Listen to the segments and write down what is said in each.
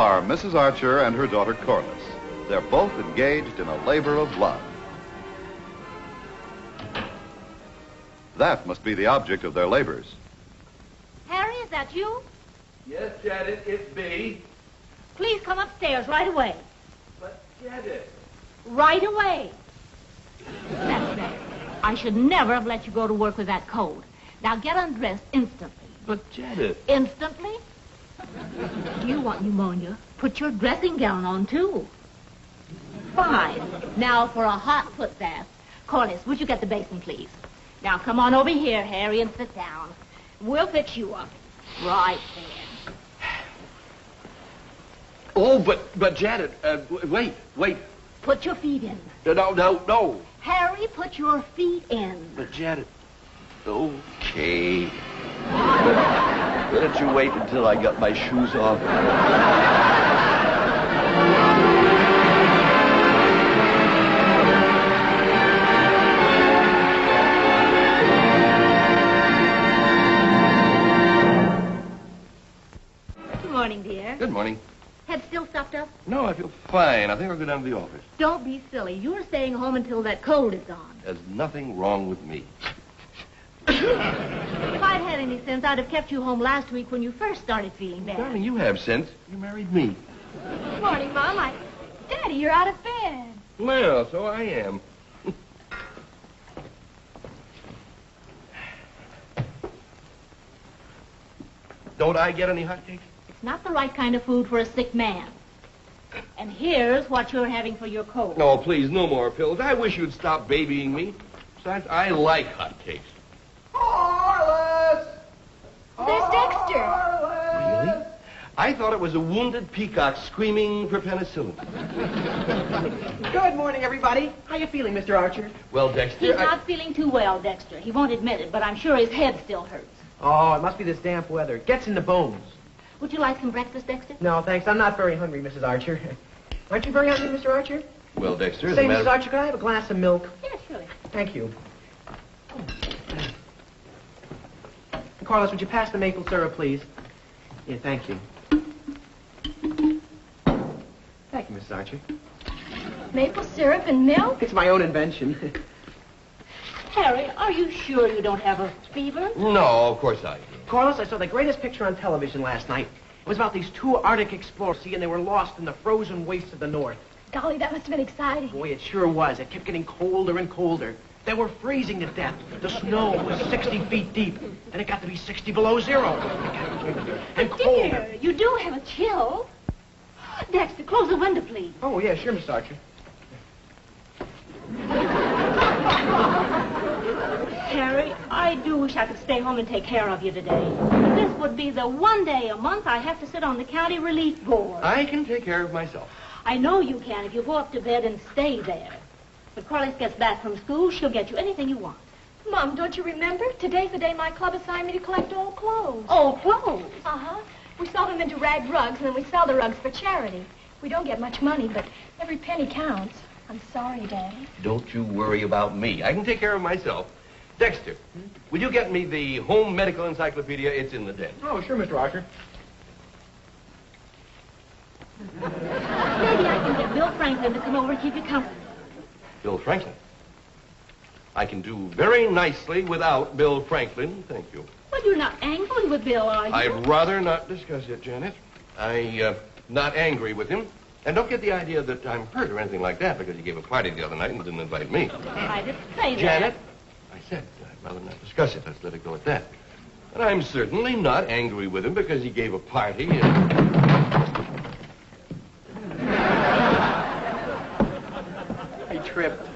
are Mrs. Archer and her daughter Corliss. They're both engaged in a labor of love. That must be the object of their labors. Harry, is that you? Yes, Janet, it's me. Please come upstairs right away. But, Janet... Right away. That's better. I should never have let you go to work with that cold. Now get undressed instantly. But, Janet... Instantly? Do you want pneumonia? Put your dressing gown on, too. Fine. Now for a hot foot bath. Corliss, would you get the basin, please? Now come on over here, Harry, and sit down. We'll fix you up. Right there. Oh, but Janet, wait. Put your feet in. No. Harry, put your feet in. But, Janet, okay. Why don't you wait until I got my shoes off? Good morning, dear. Good morning. Head still stuffed up? No, I feel fine. I think I'll go down to the office. Don't be silly. You're staying home until that cold is gone. There's nothing wrong with me. If I'd had any sense, I'd have kept you home last week when you first started feeling bad. Darling, you have sense. You married me. Good morning, Mom. Daddy, you're out of bed. Well, so I am. Don't I get any hotcakes? It's not the right kind of food for a sick man. And here's what you're having for your cold. No, please, no more pills. I wish you'd stop babying me. Besides, I like hotcakes. Corliss! There's Dexter. Really? I thought it was a wounded peacock screaming for penicillin. Good morning, everybody. How you feeling, Mr. Archer? Well, Dexter, He's not feeling too well, Dexter. He won't admit it, but I'm sure his head still hurts. Oh, it must be this damp weather. It gets in the bones. Would you like some breakfast, Dexter? No, thanks. I'm not very hungry, Mrs. Archer. Aren't you very hungry, Mr. Archer? Well, Dexter, Say, Mrs. Archer, could I have a glass of milk? Yes, surely. Thank you. Carlos, would you pass the maple syrup, please? Yeah, thank you. Thank you, Mrs. Archer. Maple syrup and milk? It's my own invention. Harry, are you sure you don't have a fever? No, of course I do. Carlos, I saw the greatest picture on television last night. It was about these two Arctic explorers, and they were lost in the frozen wastes of the North. Golly, that must have been exciting. Boy, it sure was. It kept getting colder and colder. They were freezing to death. The snow was 60 feet deep, and it got to be 60 below zero. And colder. Dear, you do have a chill. Dexter, close the window, please. Oh, yeah, sure, Miss Archer. Harry, I do wish I could stay home and take care of you today. This would be the one day a month I have to sit on the county relief board. I can take care of myself. I know you can if you go up to bed and stay there. When Corliss gets back from school, she'll get you anything you want. Mom, don't you remember? Today's the day my club assigned me to collect old clothes. Old clothes? Uh-huh. We sell them into rag rugs, and then we sell the rugs for charity. We don't get much money, but every penny counts. I'm sorry, Daddy. Don't you worry about me. I can take care of myself. Dexter, will you get me the home medical encyclopedia? It's in the den. Oh, sure, Mr. Archer. Maybe I can get Bill Franklin to come over and keep you company. Bill Franklin. I can do very nicely without Bill Franklin, thank you. Well, you're not angry with Bill, are you? I'd rather not discuss it, Janet. I'm not angry with him. And don't get the idea that I'm hurt or anything like that because he gave a party the other night and didn't invite me. I didn't say that. Janet, I said I'd rather not discuss it. Let's let it go at that. And I'm certainly not angry with him because he gave a party and... I tripped.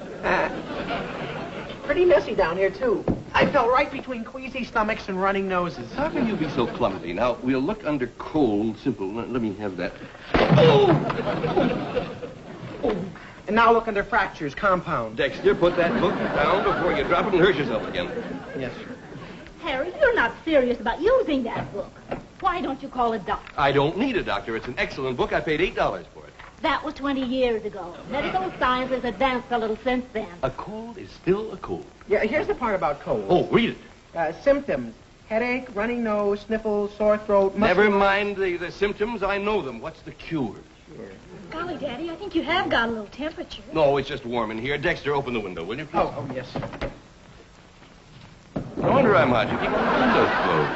Pretty messy down here, too. I fell right between queasy stomachs and running noses. How can you be so clumsy? Now, we'll look under cold, simple. Let me have that. Oh! And now look under fractures, compound. Dexter, put that book down before you drop it and hurt yourself again. Yes. Harry, you're not serious about using that book. Why don't you call a doctor? I don't need a doctor. It's an excellent book. I paid $8 for it. That was 20 years ago. Medical science has advanced a little since then. A cold is still a cold. Yeah, here's the part about colds. Oh, read it. Symptoms. Headache, runny nose, sniffles, sore throat. Never mind the symptoms. I know them. What's the cure? Golly, Daddy, I think you have got a little temperature. No, it's just warm in here. Dexter, open the window, will you, please? Oh, yes. No wonder I'm hot. You keep the windows closed.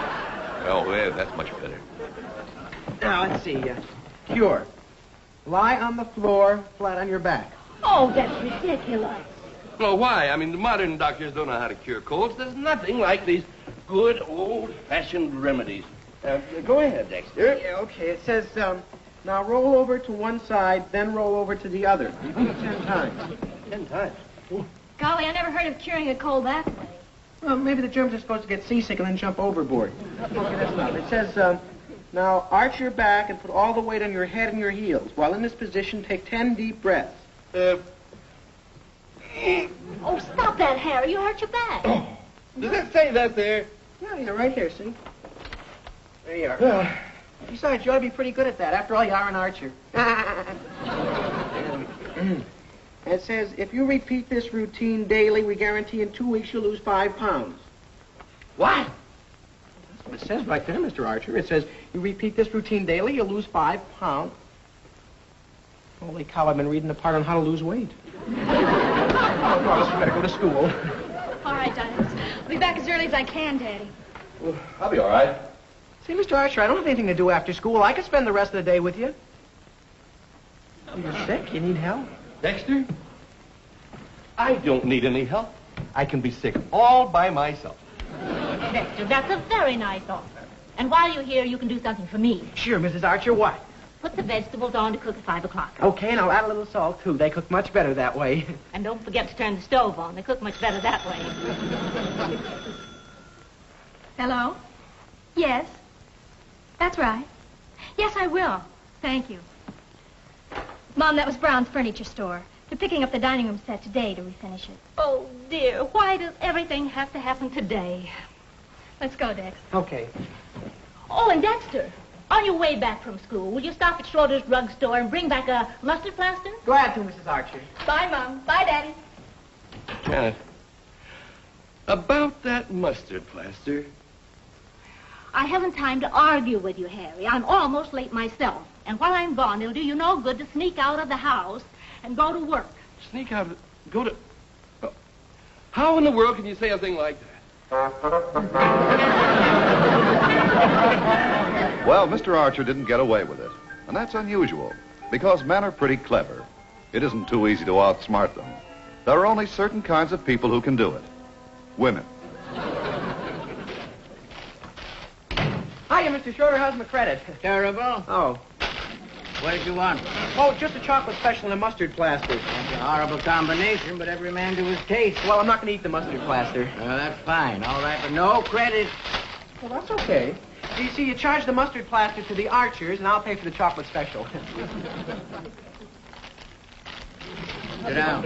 Oh, there, that's much better. Now, let's see. Cure. Lie on the floor, flat on your back. Oh, that's ridiculous. Well, why? I mean, the modern doctors don't know how to cure colds. There's nothing like these good, old-fashioned remedies. Go ahead, Dexter. Yeah, okay. It says, now roll over to one side, then roll over to the other. Repeat 10 times. 10 times. Golly, I never heard of curing a cold that way. Well, maybe the germs are supposed to get seasick and then jump overboard. Okay, that's not. It says, now arch your back and put all the weight on your head and your heels. While in this position, take 10 deep breaths. Oh, stop that, Harry. You hurt your back. Does it say that there? Yeah, right here, see? There you are. Besides, you ought to be pretty good at that. After all, you are an archer. It says, if you repeat this routine daily, we guarantee in 2 weeks you'll lose 5 pounds. What? That's what it says right there, Mr. Archer. It says, you repeat this routine daily, you'll lose 5 pounds. Holy cow, I've been reading the part on how to lose weight. Oh, Corliss, we better go to school. All right, Dennis. I'll be back as early as I can, Daddy. Well, I'll be all right. See, Mr. Archer, I don't have anything to do after school. I could spend the rest of the day with you. You're sick. You need help. Dexter, I don't need any help. I can be sick all by myself. Dexter, that's a very nice offer. And while you're here, you can do something for me. Sure, Mrs. Archer, what? Put the vegetables on to cook at 5 o'clock. Okay, and I'll add a little salt, too. They cook much better that way. And don't forget to turn the stove on. They cook much better that way. Hello? Yes. That's right. Yes, I will. Thank you. Mom, that was Brown's furniture store. They're picking up the dining room set today to refinish it. Oh, dear. Why does everything have to happen today? Let's go, Dex. Okay. Oh, and Dexter, on your way back from school, will you stop at Schroeder's drugstore and bring back a mustard plaster? Glad to, Mrs. Archer. Bye, Mom. Bye, Daddy. Janet, about that mustard plaster. I haven't time to argue with you, Harry. I'm almost late myself. And while I'm gone, it'll do you no good to sneak out of the house and go to work. Sneak out of go to... Oh. How in the world can you say a thing like that? Well, Mr. Archer didn't get away with it. And that's unusual, because men are pretty clever. It isn't too easy to outsmart them. There are only certain kinds of people who can do it. Women. Hiya, Mr. Schroeder. How's my credit? Terrible. Oh. What did you want? Oh, just a chocolate special and a mustard plaster. That's a horrible combination, but every man to his taste. Well, I'm not going to eat the mustard plaster. That's fine. All right, but no credit. Well, that's okay. You see, you charge the mustard plaster to the Archers, and I'll pay for the chocolate special. Sit down.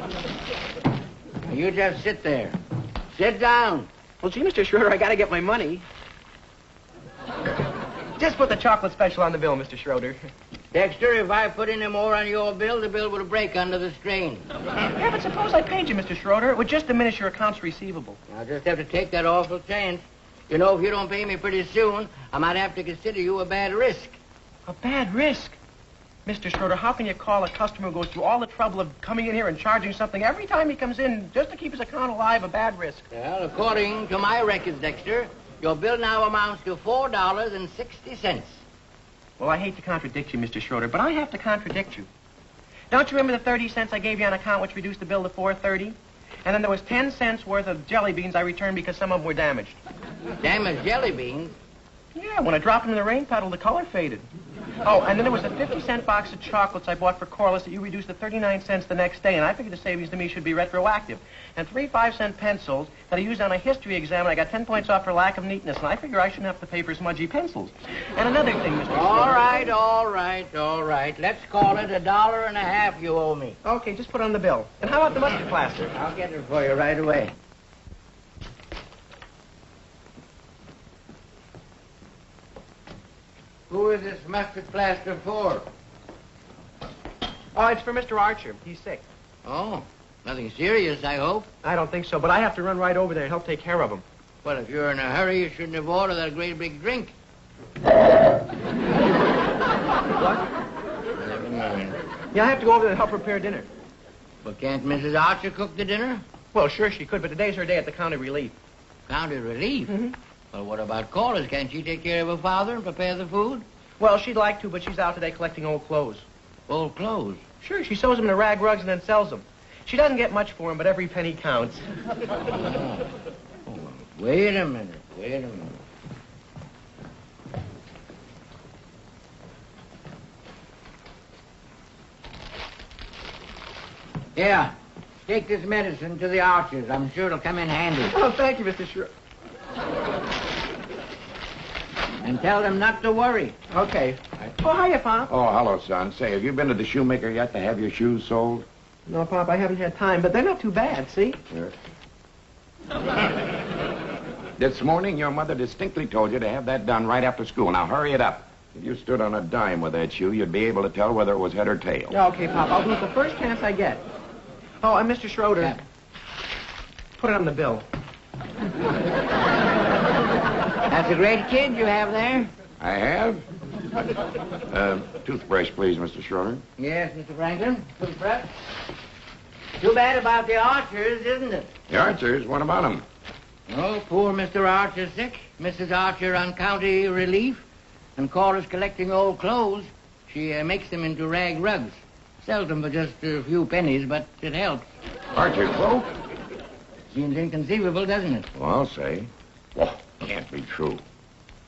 Now, you just sit there. Sit down. Well, gee, Mr. Schroeder, I got to get my money. Just put the chocolate special on the bill, Mr. Schroeder. Dexter, if I put any more on your bill, the bill would break under the strain. Yeah, but suppose I paid you, Mr. Schroeder. It would just diminish your accounts receivable. I'll just have to take that awful chance. You know, if you don't pay me pretty soon, I might have to consider you a bad risk. A bad risk? Mr. Schroeder, how can you call a customer who goes through all the trouble of coming in here and charging something every time he comes in just to keep his account alive a bad risk? Well, according to my records, Dexter, your bill now amounts to $4.60. Well, I hate to contradict you, Mr. Schroeder, but I have to contradict you. Don't you remember the 30 cents I gave you on account, which reduced the bill to $4.30? And then there was 10 cents worth of jelly beans I returned because some of them were damaged. Damaged jelly beans? Yeah, when I dropped them in the rain puddle, the color faded. Oh, and then there was a 50-cent box of chocolates I bought for Corliss that you reduced to 39 cents the next day, and I figured the savings to me should be retroactive. And 3 5-cent pencils that I used on a history exam, and I got 10 points off for lack of neatness, and I figure I shouldn't have to pay for smudgy pencils. And another thing, Mr. Schroeder. All right. Let's call it $1.50 you owe me. Okay, just put it on the bill. And how about the mustard plaster? I'll get it for you right away. Who is this mustard plaster for? Oh, it's for Mr. Archer. He's sick. Oh, nothing serious, I hope. I don't think so, but I have to run right over there and help take care of him. Well, if you're in a hurry, you shouldn't have ordered that great big drink. What? Never mind. Yeah, I have to go over there and help prepare dinner. But can't Mrs. Archer cook the dinner? Well, sure she could, but today's her day at the county relief. County relief? Mm-hmm. Well, what about Corliss? Can't she take care of her father and prepare the food? Well, she'd like to, but she's out today collecting old clothes. Old clothes? Sure, she sews them into rag rugs and then sells them. She doesn't get much for them, but every penny counts. Oh, wait a minute. Here, take this medicine to the Archers. I'm sure it'll come in handy. Oh, thank you, Mr. Schroeder. And tell them not to worry. Okay. Oh, hiya, Pop. Oh, hello, son. Say, have you been to the shoemaker yet to have your shoes sold? No, Pop, I haven't had time, but they're not too bad, see? Sure. This morning, your mother distinctly told you to have that done right after school. Now, hurry it up. If you stood on a dime with that shoe, you'd be able to tell whether it was head or tail. Yeah, okay, Pop. I'll do it the first chance I get. Oh, and Mr. Schroeder, Yeah. put it on the bill. That's a great kid you have there. I have? Toothbrush, please, Mr. Schroeder. Yes, Mr. Franklin. Toothbrush. Too bad about the Archers, isn't it? The Archers, what about them? Oh, poor Mr. Archer's sick. Mrs. Archer on county relief. And Corliss collecting old clothes. She makes them into rag rugs. Sells them for just a few pennies, but it helps. Archer's broke? Seems inconceivable, doesn't it? Well, I'll say. Well, can't be true.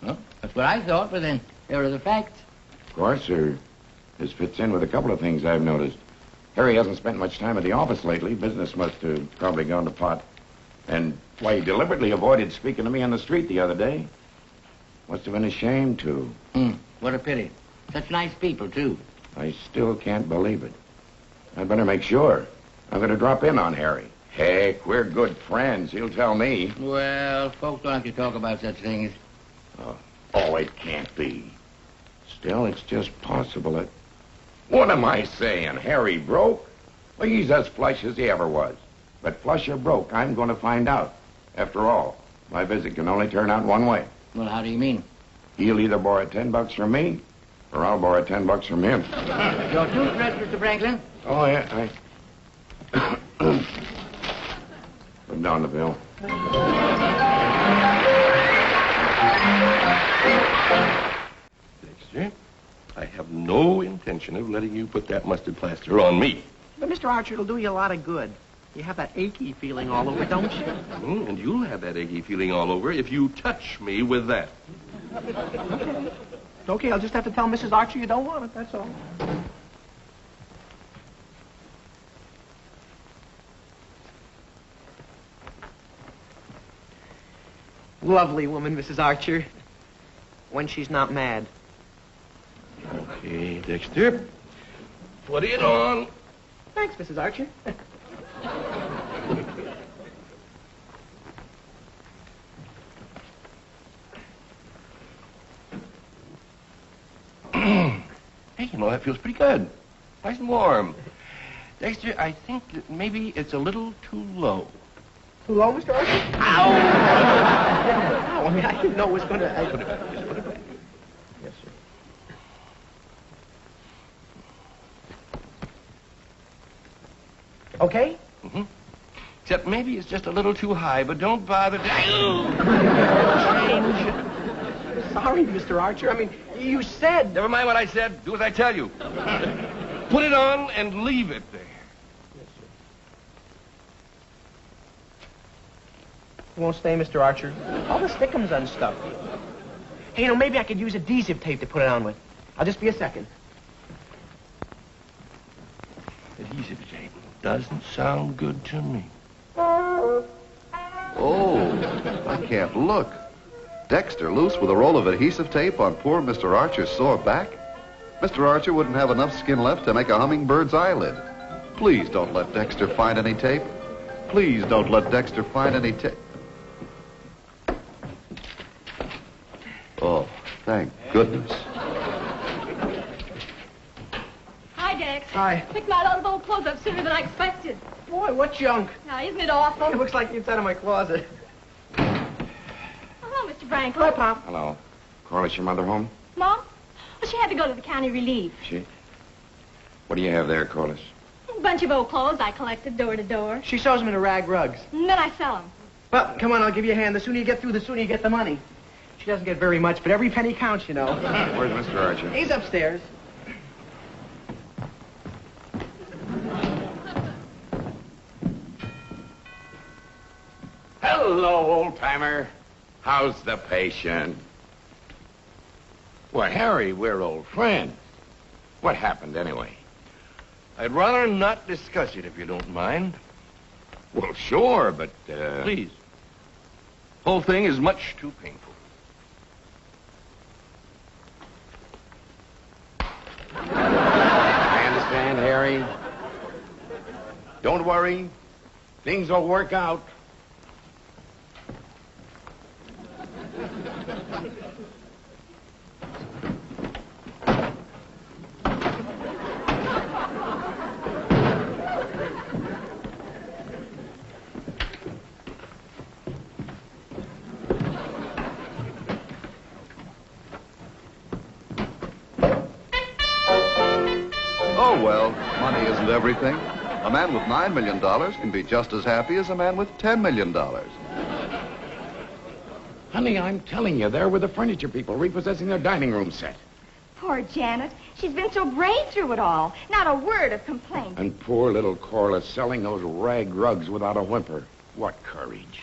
Well, that's what I thought, but then there are the facts. Of course, sir. This fits in with a couple of things I've noticed. Harry hasn't spent much time at the office lately. Business must have probably gone to pot. And, why, he deliberately avoided speaking to me on the street the other day. Must have been ashamed to. What a pity. Such nice people, too. I still can't believe it. I'd better make sure. I'm going to drop in on Harry. Heck, we're good friends. He'll tell me. Well, folks don't like to talk about such things. Oh, it can't be. Still, it's just possible that... What am I saying? Harry broke? Well, he's as flush as he ever was. But flush or broke, I'm going to find out. After all, my visit can only turn out one way. Well, how do you mean? He'll either borrow $10 from me, or I'll borrow $10 from him. Your toothbrush, Mr. Franklin? Oh, yeah, Put down the bill. Dexter, I have no intention of letting you put that mustard plaster on me. But, Mr. Archer, it'll do you a lot of good. You have that achy feeling all over, don't you? And you'll have that achy feeling all over if you touch me with that. Okay, I'll just have to tell Mrs. Archer you don't want it, that's all. Lovely woman, Mrs. Archer. When she's not mad. Okay, Dexter. Put it on. Thanks, Mrs. Archer. Hey, you know, that feels pretty good. Nice and warm. Dexter, I think that maybe it's a little too low. Too low, Mr. Archer? Ow! Ow, I mean, I didn't know it was going to... Put it back. Just put it back. Yes, sir. Okay? Mm-hmm. Except maybe it's just a little too high, but don't bother. Change. Sorry, Mr. Archer. I mean, you said... Never mind what I said. Do as I tell you. Put it on and leave it there. Yes, sir. It won't stay, Mr. Archer. All the stickums unstuck. Hey, you know, maybe I could use adhesive tape to put it on with. I'll just be a second. Adhesive tape doesn't sound good to me. Oh, I can't look. Dexter loose with a roll of adhesive tape on poor Mr. Archer's sore back? Mr. Archer wouldn't have enough skin left to make a hummingbird's eyelid. Please don't let Dexter find any tape. Please don't let Dexter find any tape. Oh, thank goodness. Hi, Dex. Hi. Picked my lot of old clothes up sooner than I expected. Boy, what junk. Now, isn't it awful? It looks like the inside of my closet. Mr. Franklin. Hi, Pop. Hello. Corliss, your mother home? Mom? Well, she had to go to the county relief. She? What do you have there, Corliss? A bunch of old clothes I collected door to door. She sews them into rag rugs. And then I sell them. Well, come on, I'll give you a hand. The sooner you get through, the sooner you get the money. She doesn't get very much, but every penny counts, you know. Where's Mr. Archer? He's upstairs. Hello, old-timer. How's the patient? Well, Harry, we're old friends. What happened, anyway? I'd rather not discuss it if you don't mind. Well, sure, but, Please. Whole thing is much too painful. I understand, Harry. Don't worry. Things will work out. Oh, well, money isn't everything. A man with $9 million can be just as happy as a man with $10 million. Honey, I'm telling you, they're with the furniture people repossessing their dining room set. Poor Janet. She's been so brave through it all. Not a word of complaint. And poor little Corliss selling those rag rugs without a whimper. What courage.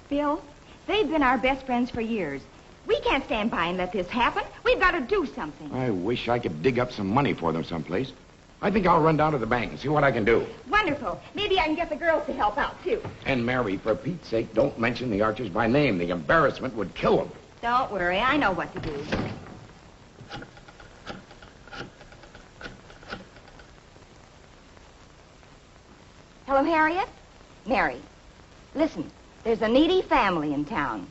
Bill, they've been our best friends for years. We can't stand by and let this happen. We've got to do something. I wish I could dig up some money for them someplace. I think I'll run down to the bank and see what I can do. Wonderful. Maybe I can get the girls to help out, too. And Mary, for Pete's sake, don't mention the Archers by name. The embarrassment would kill them. Don't worry. I know what to do. Hello, Harriet? Mary. Listen, there's a needy family in town.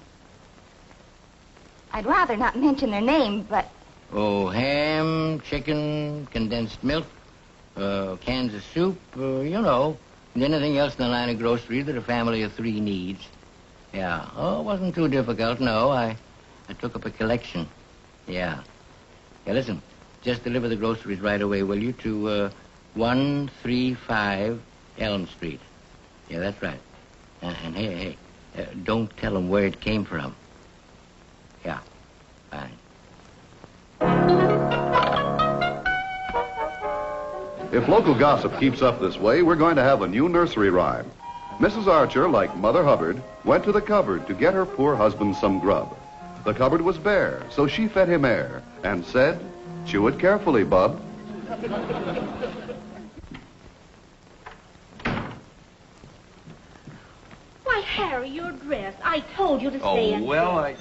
I'd rather not mention their name, but... Oh, ham, chicken, condensed milk, cans of soup, you know, and anything else in the line of groceries that a family of three needs. Yeah. Oh, it wasn't too difficult, no. I took up a collection. Yeah. Yeah, listen, just deliver the groceries right away, will you, to 135 Elm Street. Yeah, that's right. And hey, don't tell them where it came from. Yeah, fine. If local gossip keeps up this way, we're going to have a new nursery rhyme. Mrs. Archer, like Mother Hubbard, went to the cupboard to get her poor husband some grub. The cupboard was bare, so she fed him air and said, "Chew it carefully, bub." Why, Harry, your dress. I told you to stay in. Oh, well,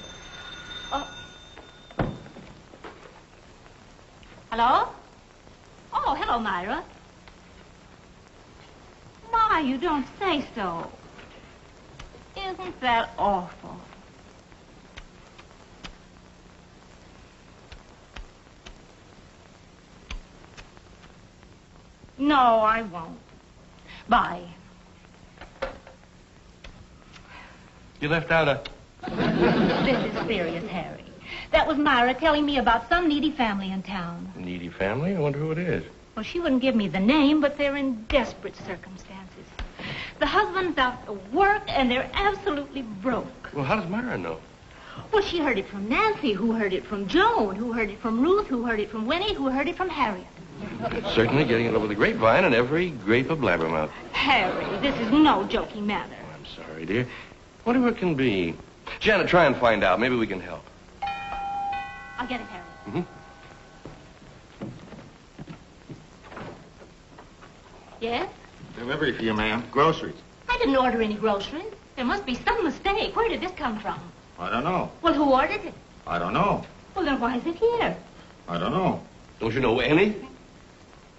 Hello? Oh, hello, Myra. My, you don't say so. Isn't that awful? No, I won't. Bye. You left out a... This is serious, Harry. That was Myra telling me about some needy family in town. needy family? I wonder who it is. Well, she wouldn't give me the name, but they're in desperate circumstances. The husband's out of work, and they're absolutely broke. Well, how does Myra know? Well, she heard it from Nancy, who heard it from Joan, who heard it from Ruth, who heard it from Winnie, who heard it from Harriet. Certainly getting it over the grapevine and every grape of blabbermouth. Harry, this is no joking matter. Oh, I'm sorry, dear. Whatever it can be. Janet, try and find out. Maybe we can help. I'll get it, Harry. Mm-hmm. Yes? Delivery for you, ma'am. Groceries. I didn't order any groceries. There must be some mistake. Where did this come from? I don't know. Well, who ordered it? I don't know. Well, then why is it here? I don't know. Don't you know anything?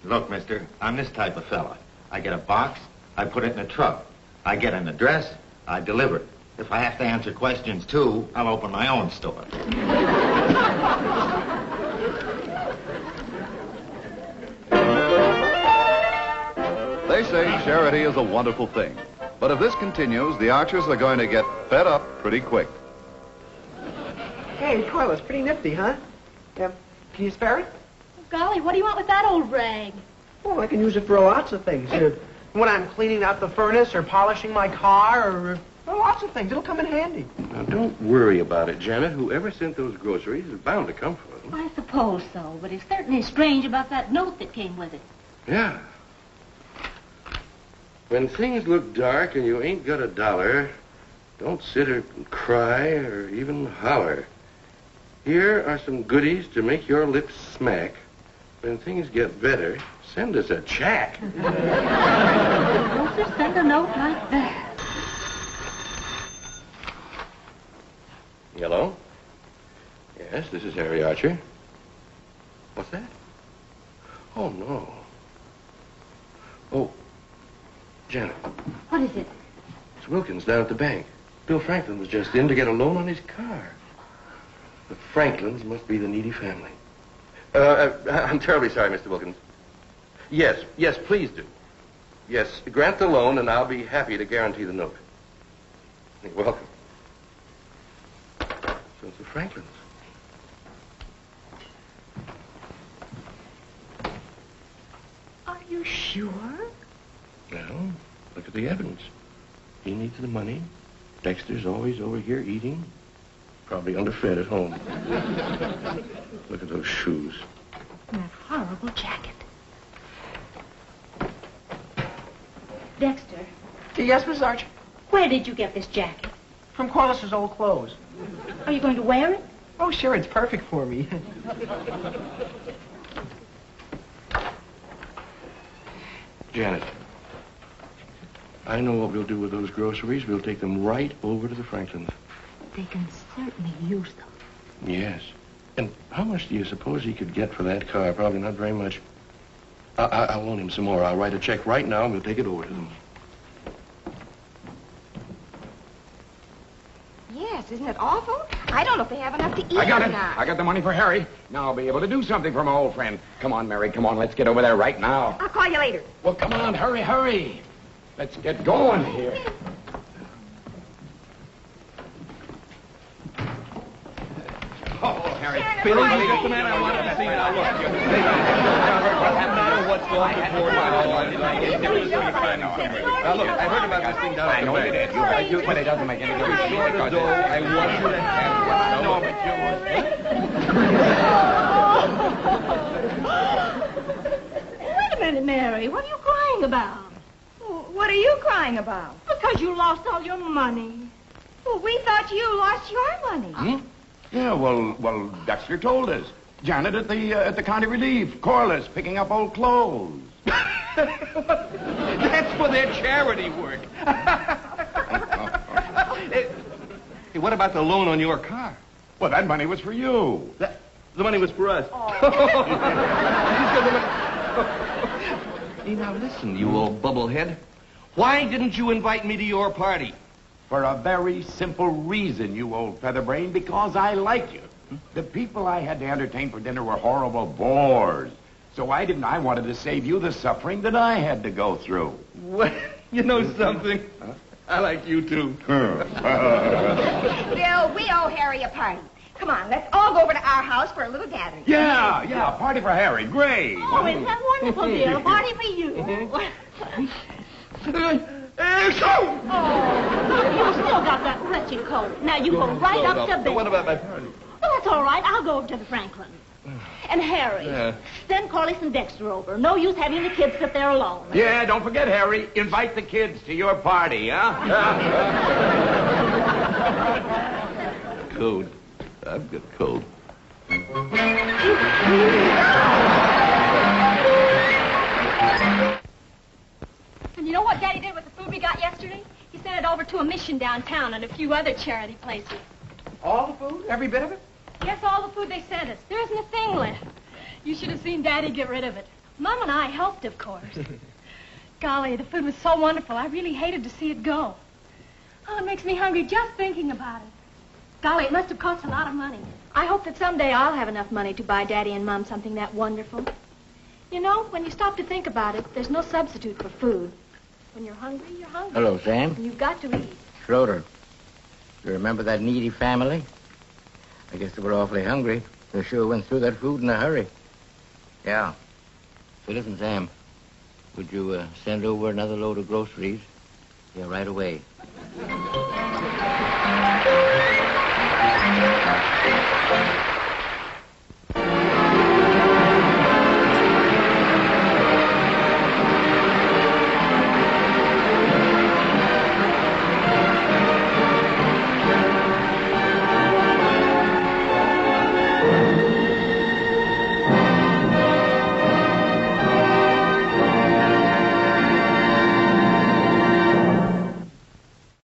Look, mister, I'm this type of fella. I get a box, I put it in a truck. I get an address, I deliver it. If I have to answer questions, too, I'll open my own store. They say charity is a wonderful thing. But if this continues, the Archers are going to get fed up pretty quick. Hey, Corliss, pretty nifty, huh? Can you spare it? Golly, what do you want with that old rag? Oh, I can use it for lots of things. When I'm cleaning out the furnace or polishing my car or lots of things. It'll come in handy. Now, don't worry about it, Janet. Whoever sent those groceries is bound to come for them. I suppose so, but it's certainly strange about that note that came with it. Yeah. When things look dark and you ain't got a dollar, don't sit or cry or even holler. Here are some goodies to make your lips smack. When things get better, send us a check. Grocer send a note like that. Hello? Yes, this is Harry Archer. What's that? Oh, no. Oh, Janet. What is it? It's Wilkins down at the bank. Bill Franklin was just in to get a loan on his car. The Franklins must be the needy family. I'm terribly sorry, Mr. Wilkins. Yes, please do. Yes, grant the loan, and I'll be happy to guarantee the note. You're welcome. So it's the Franklins. Are you sure? Well, look at the evidence. He needs the money. Dexter's always over here eating. Probably underfed at home. Look at those shoes. And that horrible jacket. Dexter, Yes, Mrs. Archer? where did you get this jacket? From Corliss's old clothes. Are you going to wear it? Oh, sure, it's perfect for me. Janet, I know what we'll do with those groceries. We'll take them right over to the Franklins. They can certainly use them. Yes. And how much do you suppose he could get for that car? Probably not very much. I'll loan him some more. I'll write a check right now, and we'll take it over to them. Yes, isn't it awful? I don't know if they have enough to eat I got or it. not. I got the money for Harry. Now I'll be able to do something for my old friend. Come on, Mary. Come on. Let's get over there right now. I'll call you later. Well, come on. Hurry. Let's get going here. Oh, Harry. Billy, just a minute. I wanted to see now. Look. No matter what's going before now, look, I heard about this thing down I at the know you bank. did. You, but it doesn't make any difference. Short of dough, I want you to have it. No, Wait a minute, Mary. What are you crying about? What are you crying about? Because you lost all your money. Well, we thought you lost your money. Hmm? Yeah, well, Dexter told us. Janet at the county relief. Corliss picking up old clothes. That's for their charity work. Hey, what about the loan on your car? Well, that money was for you. The money was for us. Hey, now listen, you old bubblehead. Why didn't you invite me to your party? For a very simple reason, you old featherbrain, because I like you. The people I had to entertain for dinner were horrible bores. So I wanted to save you the suffering that I had to go through. Well, you know something? I like you too. Bill, we owe Harry a party. Come on, let's all go over to our house for a little gathering. Yeah, a party for Harry. Great. Oh, isn't that wonderful, dear? A party for you. Oh, you still got that wretched cold. Now you go right up to bed. What about my party? Well, that's all right. I'll go over to the Franklins. And Harry, send Corliss and Dexter over. No use having the kids sit there alone. Yeah, don't forget, Harry. Invite the kids to your party, huh? Code. I've got cold. And you know what Daddy did with the food we got yesterday? He sent it over to a mission downtown and a few other charity places. All the food? Every bit of it? Yes, all the food they sent us. There isn't a thing left. You should have seen Daddy get rid of it. Mom and I helped, of course. Golly, the food was so wonderful. I really hated to see it go. Oh, it makes me hungry just thinking about it. Golly, it must have cost a lot of money. I hope that someday I'll have enough money to buy Daddy and Mom something that wonderful. You know, when you stop to think about it, there's no substitute for food. When you're hungry, you're hungry. Hello, Sam. And you've got to eat. Schroeder. You remember that needy family? I guess they were awfully hungry. They sure went through that food in a hurry. Yeah. So listen, Sam. Would you send over another load of groceries? Yeah, right away.